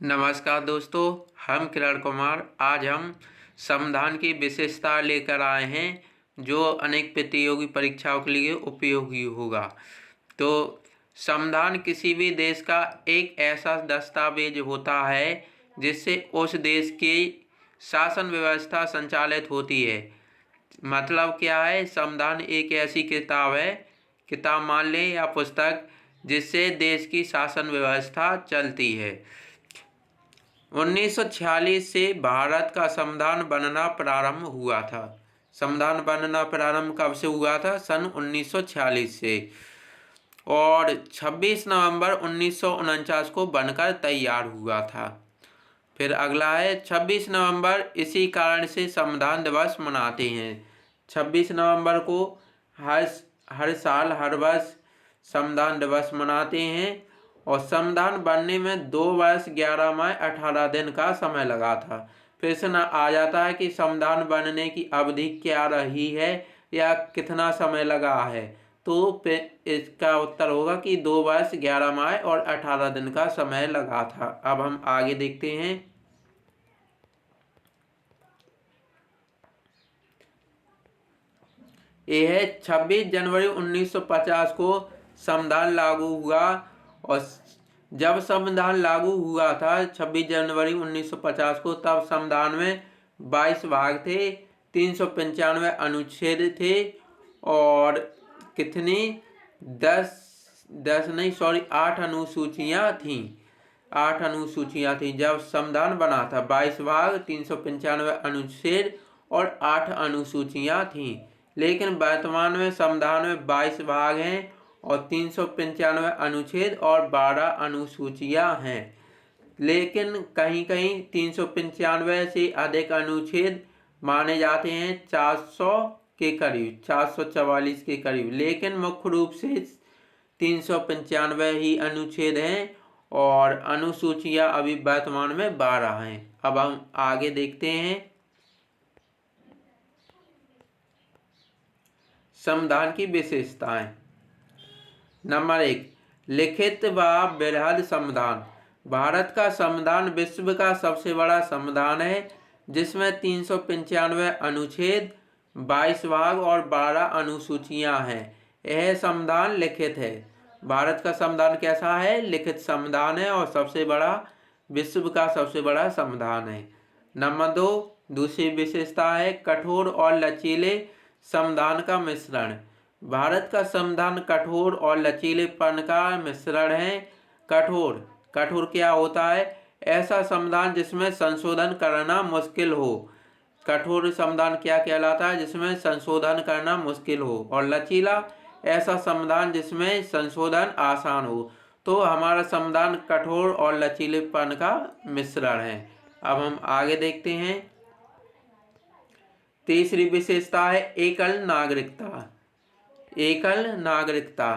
नमस्कार दोस्तों, हम किरण कुमार। आज हम संविधान की विशेषता लेकर आए हैं जो अनेक प्रतियोगी परीक्षाओं के लिए उपयोगी होगा। तो संविधान किसी भी देश का एक ऐसा दस्तावेज होता है जिससे उस देश की शासन व्यवस्था संचालित होती है। मतलब क्या है, संविधान एक ऐसी किताब है, किताब मान लें या पुस्तक, जिससे देश की शासन व्यवस्था चलती है। 1946 से भारत का संविधान बनना प्रारंभ हुआ था। संविधान बनना प्रारंभ कब से हुआ था? सन 1946 से। और 26 नवंबर 1949 को बनकर तैयार हुआ था। फिर अगला है 26 नवंबर, इसी कारण से संविधान दिवस मनाते हैं। 26 नवंबर को हर साल हर वर्ष संविधान दिवस मनाते हैं। और संविधान बनने में 2 वर्ष 11 माह 18 दिन का समय लगा था। प्रश्न आ जाता है कि संविधान बनने की अवधि क्या रही है या कितना समय लगा है। तो इसका उत्तर होगा कि 2 वर्ष 11 माह और 18 दिन का समय लगा था। अब हम आगे देखते हैं। यह है 26 जनवरी 1950 को संविधान लागू हुआ। और जब संविधान लागू हुआ था 26 जनवरी 1950 को, तब संविधान में 22 भाग थे, 395 अनुच्छेद थे और कितनी 8 अनुसूचियाँ थीं। 8 अनुसूचियाँ थीं जब संविधान बना था। 22 भाग, 395 अनुच्छेद और 8 अनुसूचियाँ थीं। लेकिन वर्तमान में संविधान में 22 भाग हैं और 395 अनुच्छेद और 12 अनुसूचियाँ हैं। लेकिन कहीं कहीं 395 से अधिक अनुच्छेद माने जाते हैं, 400 के करीब, 444 के करीब। लेकिन मुख्य रूप से 395 ही अनुच्छेद हैं और अनुसूचियाँ अभी वर्तमान में 12 हैं। अब हम आगे देखते हैं। संविधान की विशेषताएं। नंबर 1, लिखित व बृहद संविधान। भारत का संविधान विश्व का सबसे बड़ा संविधान है, जिसमें 395 अनुच्छेद, 22 भाग और 12 अनुसूचियां हैं। यह संविधान लिखित है। भारत का संविधान कैसा है? लिखित संविधान है और सबसे बड़ा, विश्व का सबसे बड़ा संविधान है। नंबर 2, दूसरी विशेषता है कठोर और लचीले संविधान का मिश्रण। भारत का संविधान कठोर और लचीलेपन का मिश्रण है। कठोर क्या होता है? ऐसा संविधान जिसमें संशोधन करना मुश्किल हो। कठोर संविधान क्या कहलाता है? जिसमें संशोधन करना मुश्किल हो। और लचीला, ऐसा संविधान जिसमें संशोधन आसान हो। तो हमारा संविधान कठोर और लचीलेपन का मिश्रण है। अब हम आगे देखते हैं। तीसरी विशेषता है एकल नागरिकता। एकल नागरिकता।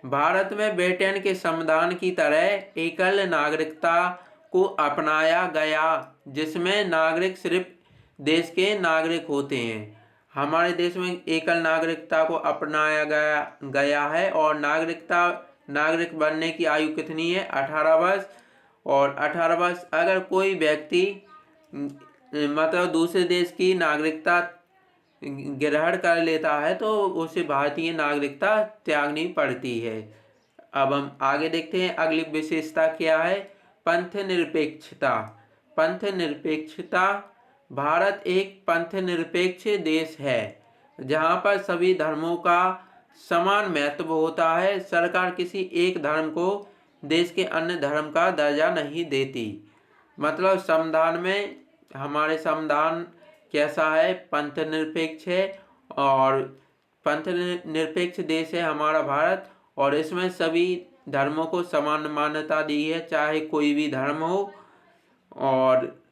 भारत में ब्रिटेन के संविधान की तरह एकल नागरिकता को अपनाया गया, जिसमें नागरिक सिर्फ देश के नागरिक होते हैं। हमारे देश में एकल नागरिकता को अपनाया गया है। और नागरिक बनने की आयु कितनी है? 18 वर्ष। और 18 वर्ष अगर कोई व्यक्ति मतलब दूसरे देश की नागरिकता ग्रहण कर लेता है तो उसे भारतीय नागरिकता त्यागनी पड़ती है। अब हम आगे देखते हैं अगली विशेषता क्या है। पंथ निरपेक्षता। पंथ निरपेक्षता। भारत एक पंथ निरपेक्ष देश है, जहाँ पर सभी धर्मों का समान महत्व होता है। सरकार किसी एक धर्म को देश के अन्य धर्म का दर्जा नहीं देती। मतलब संविधान में, हमारे संविधान कैसा है? पंथ निरपेक्ष है और पंथ निरपेक्ष देश है हमारा भारत। और इसमें सभी धर्मों को समान मान्यता दी है, चाहे कोई भी धर्म हो। और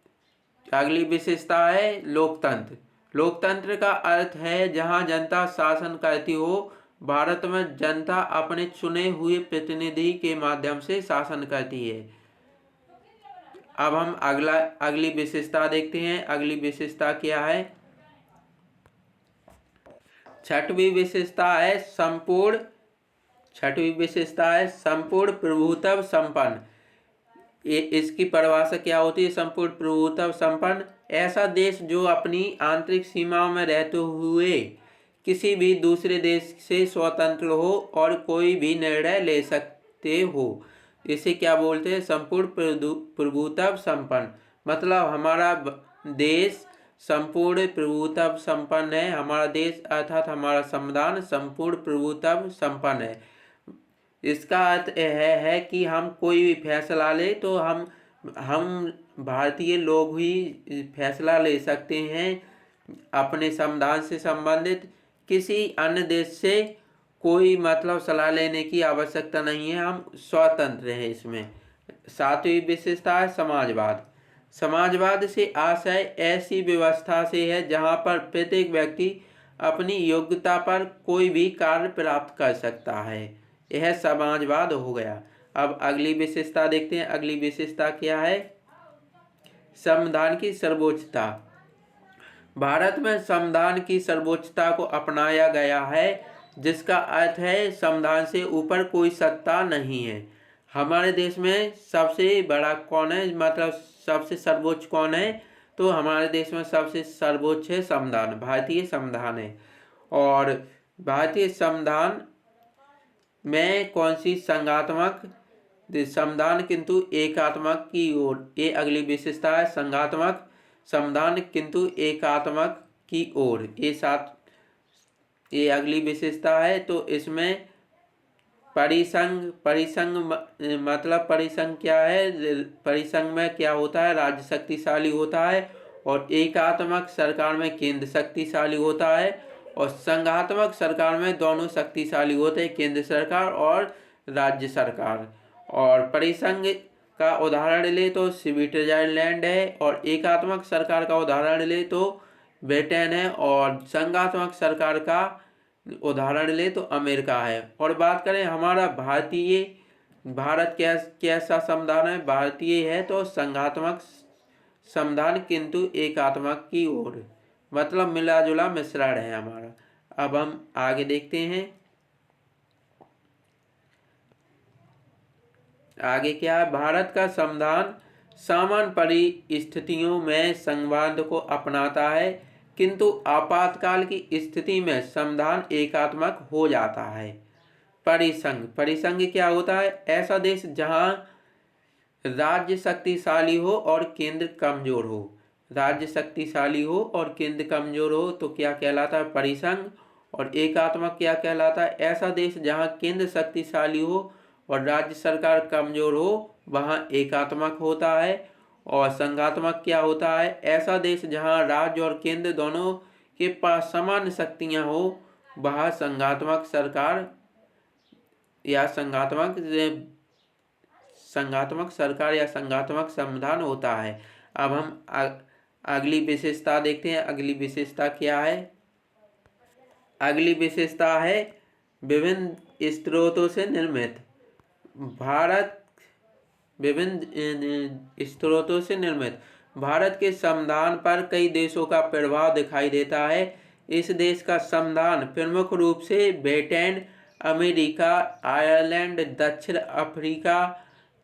अगली विशेषता है लोकतंत्र। लोकतंत्र का अर्थ है जहां जनता शासन करती हो। भारत में जनता अपने चुने हुए प्रतिनिधि के माध्यम से शासन करती है। अब हम अगली विशेषता देखते हैं। अगली विशेषता क्या है? छठवीं विशेषता है संपूर्ण प्रभुत्व संपन्न। इसकी परिभाषा क्या होती है? संपूर्ण प्रभुत्व संपन्न ऐसा देश जो अपनी आंतरिक सीमाओं में रहते हुए किसी भी दूसरे देश से स्वतंत्र हो और कोई भी निर्णय ले सकते हो। इसे क्या बोलते हैं? संपूर्ण प्रभुत्व संपन्न। मतलब हमारा देश संपूर्ण प्रभुत्व संपन्न है। हमारा देश अर्थात हमारा संविधान संपूर्ण प्रभुत्व संपन्न है। इसका अर्थ यह है कि हम कोई भी फैसला ले तो हम भारतीय लोग ही फैसला ले सकते हैं अपने संविधान से संबंधित। किसी अन्य देश से कोई मतलब सलाह लेने की आवश्यकता नहीं है, हम स्वतंत्र हैं इसमें। सातवीं विशेषता है समाजवाद। समाजवाद से आशय ऐसी व्यवस्था से है जहां पर प्रत्येक व्यक्ति अपनी योग्यता पर कोई भी कार्य प्राप्त कर सकता है। यह समाजवाद हो गया। अब अगली विशेषता देखते हैं। अगली विशेषता क्या है? संविधान की सर्वोच्चता। भारत में संविधान की सर्वोच्चता को अपनाया गया है, जिसका अर्थ है संविधान से ऊपर कोई सत्ता नहीं है। हमारे देश में सबसे बड़ा कौन है, मतलब सबसे सर्वोच्च कौन है? तो हमारे देश में सबसे सर्वोच्च है संविधान, भारतीय संविधान है। और भारतीय संविधान में कौन सी संघात्मक? संविधान किंतु एकात्मक की ओर। ये अगली विशेषता है संघात्मक। संविधान किंतु एकात्मक की ओर। ये अगली विशेषता है। तो इसमें परिसंघ मतलब परिसंघ क्या है? परिसंघ में क्या होता है? राज्य शक्तिशाली होता है। और एकात्मक सरकार में केंद्र शक्तिशाली होता है। और संघात्मक सरकार में दोनों शक्तिशाली होते हैं, केंद्र सरकार और राज्य सरकार। और परिसंघ का उदाहरण ले तो स्विट्जरलैंड है, और एकात्मक सरकार का उदाहरण ले तो ब्रिटेन है, और संघात्मक सरकार का उदाहरण ले तो अमेरिका है। और बात करें हमारा भारत कैसा संविधान है? भारतीय है तो संघात्मक संविधान किंतु एकात्मक की ओर, मतलब मिला जुला मिश्रण है हमारा। अब हम आगे देखते हैं। आगे क्या है? भारत का संविधान सामान्य परिस्थितियों में संघवाद को अपनाता है, किंतु आपातकाल की स्थिति में संविधान एकात्मक हो जाता है। परिसंघ क्या होता है? ऐसा देश जहां राज्य शक्तिशाली हो और केंद्र कमजोर हो। राज्य शक्तिशाली हो और केंद्र कमजोर हो तो क्या कहलाता है? परिसंघ। और एकात्मक क्या कहलाता है? ऐसा देश जहां केंद्र शक्तिशाली हो और राज्य सरकार कमजोर हो, वहां एकात्मक होता है। और संघात्मक क्या होता है? ऐसा देश जहां राज्य और केंद्र दोनों के पास समान शक्तियां हो, वह संघात्मक सरकार या संघात्मक सरकार या संघात्मक संविधान होता है। अब हम अगली विशेषता देखते हैं। अगली विशेषता क्या है? अगली विशेषता है विभिन्न स्रोतों से निर्मित। भारत विभिन्न स्रोतों से निर्मित। भारत के संविधान पर कई देशों का प्रभाव दिखाई देता है। इस देश का संविधान प्रमुख रूप से ब्रिटेन, अमेरिका, आयरलैंड, दक्षिण अफ्रीका,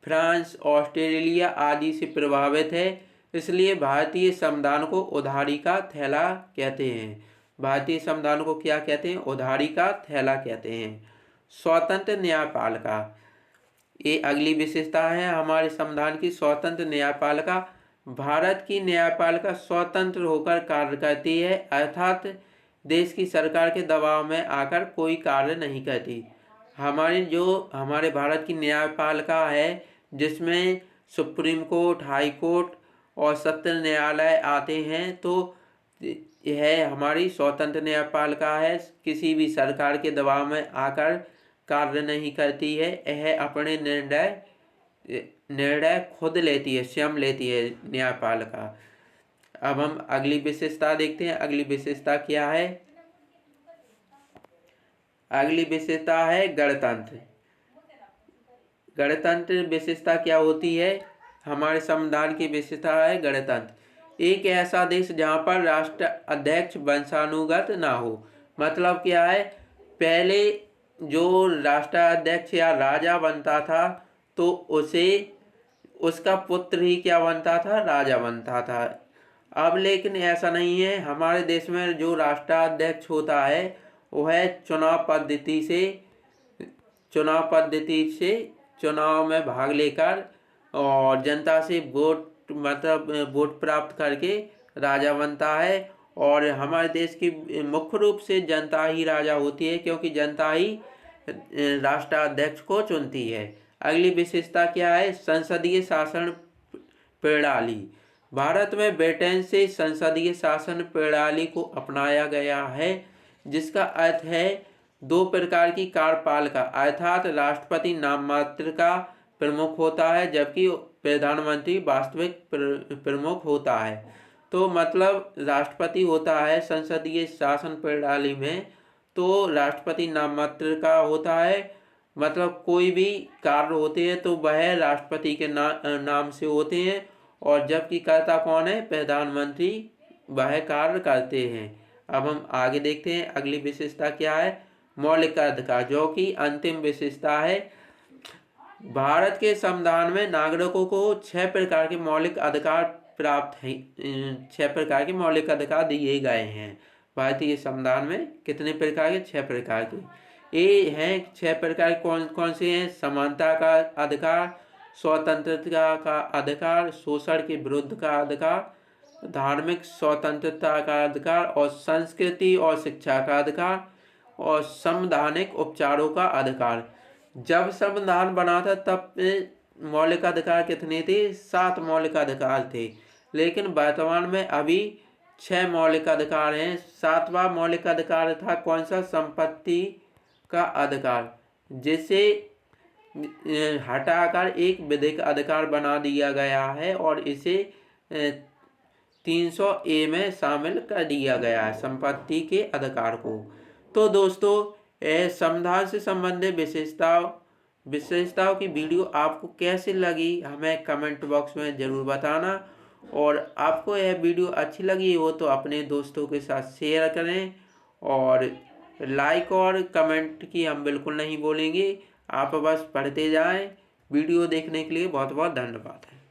फ्रांस, ऑस्ट्रेलिया आदि से प्रभावित है। इसलिए भारतीय संविधान को उधारी का थैला कहते हैं। भारतीय संविधान को क्या कहते हैं? उधारी का थैला कहते हैं। स्वतंत्र न्यायपालिका, ये अगली विशेषता है हमारे संविधान की। स्वतंत्र न्यायपालिका। भारत की न्यायपालिका स्वतंत्र होकर कार्य करती है, अर्थात देश की सरकार के दबाव में आकर कोई कार्य नहीं करती। हमारे भारत की न्यायपालिका है, जिसमें सुप्रीम कोर्ट, हाई कोर्ट और सत्र न्यायालय आते हैं, तो यह हमारी स्वतंत्र न्यायपालिका है। किसी भी सरकार के दबाव में आकर कार्य नहीं करती है। यह अपने निर्णय खुद लेती है, स्वयं लेती है न्यायपालिका। अब हम अगली विशेषता देखते हैं। अगली विशेषता क्या है? अगली विशेषता है गणतंत्र। गणतंत्र विशेषता क्या होती है? हमारे संविधान की विशेषता है गणतंत्र। एक ऐसा देश जहाँ पर राष्ट्र अध्यक्ष वंशानुगत ना हो। मतलब क्या है? पहले जो राष्ट्राध्यक्ष या राजा बनता था तो उसका पुत्र ही क्या बनता था, राजा बनता था। अब लेकिन ऐसा नहीं है। हमारे देश में जो राष्ट्राध्यक्ष होता है वह चुनाव में भाग लेकर और जनता से वोट प्राप्त करके राजा बनता है। और हमारे देश की मुख्य रूप से जनता ही राजा होती है, क्योंकि जनता ही राष्ट्राध्यक्ष को चुनती है। अगली विशेषता क्या है, संसदीय शासन प्रणाली। भारत में ब्रिटेन से संसदीय शासन प्रणाली को अपनाया गया है, जिसका अर्थ है 2 प्रकार की कार्यपालिका, अर्थात राष्ट्रपति नाम मात्र का प्रमुख होता है जबकि प्रधानमंत्री वास्तविक प्रमुख होता है। तो मतलब राष्ट्रपति होता है संसदीय शासन प्रणाली में, तो राष्ट्रपति नाम मात्र का होता है। मतलब कोई भी कार्य होते हैं तो वह राष्ट्रपति के नाम से होते हैं, और जबकि कर्ता कौन है, प्रधानमंत्री वह कार्य करते हैं। अब हम आगे देखते हैं अगली विशेषता क्या है, मौलिक अधिकार, जो कि अंतिम विशेषता है। भारत के संविधान में नागरिकों को 6 प्रकार के मौलिक अधिकार प्राप्त हैं। 6 प्रकार के मौलिक अधिकार दिए गए हैं। भारतीय संविधान में कितने प्रकार के, 6 प्रकार के। ये हैं 6 प्रकार कौन कौन से हैं, समानता का अधिकार, स्वतंत्रता का अधिकार, शोषण के विरुद्ध का अधिकार, धार्मिक स्वतंत्रता का अधिकार, और संस्कृति और शिक्षा का अधिकार, और संवैधानिक उपचारों का अधिकार। जब संविधान बना था तब मौलिक अधिकार कितने थे, 7 मौलिक अधिकार थे, लेकिन वर्तमान में अभी 6 मौलिक अधिकार हैं। 7वां मौलिक अधिकार था कौन सा, संपत्ति का अधिकार, जिसे हटाकर एक विधिक अधिकार बना दिया गया है और इसे 300A में शामिल कर दिया गया है, संपत्ति के अधिकार को। तो दोस्तों संविधान से संबंधित विशेषताओं की वीडियो आपको कैसी लगी हमें कमेंट बॉक्स में ज़रूर बताना, और आपको यह वीडियो अच्छी लगी हो तो अपने दोस्तों के साथ शेयर करें, और लाइक और कमेंट की हम बिल्कुल नहीं बोलेंगे, आप बस पढ़ते जाएं। वीडियो देखने के लिए बहुत बहुत धन्यवाद है।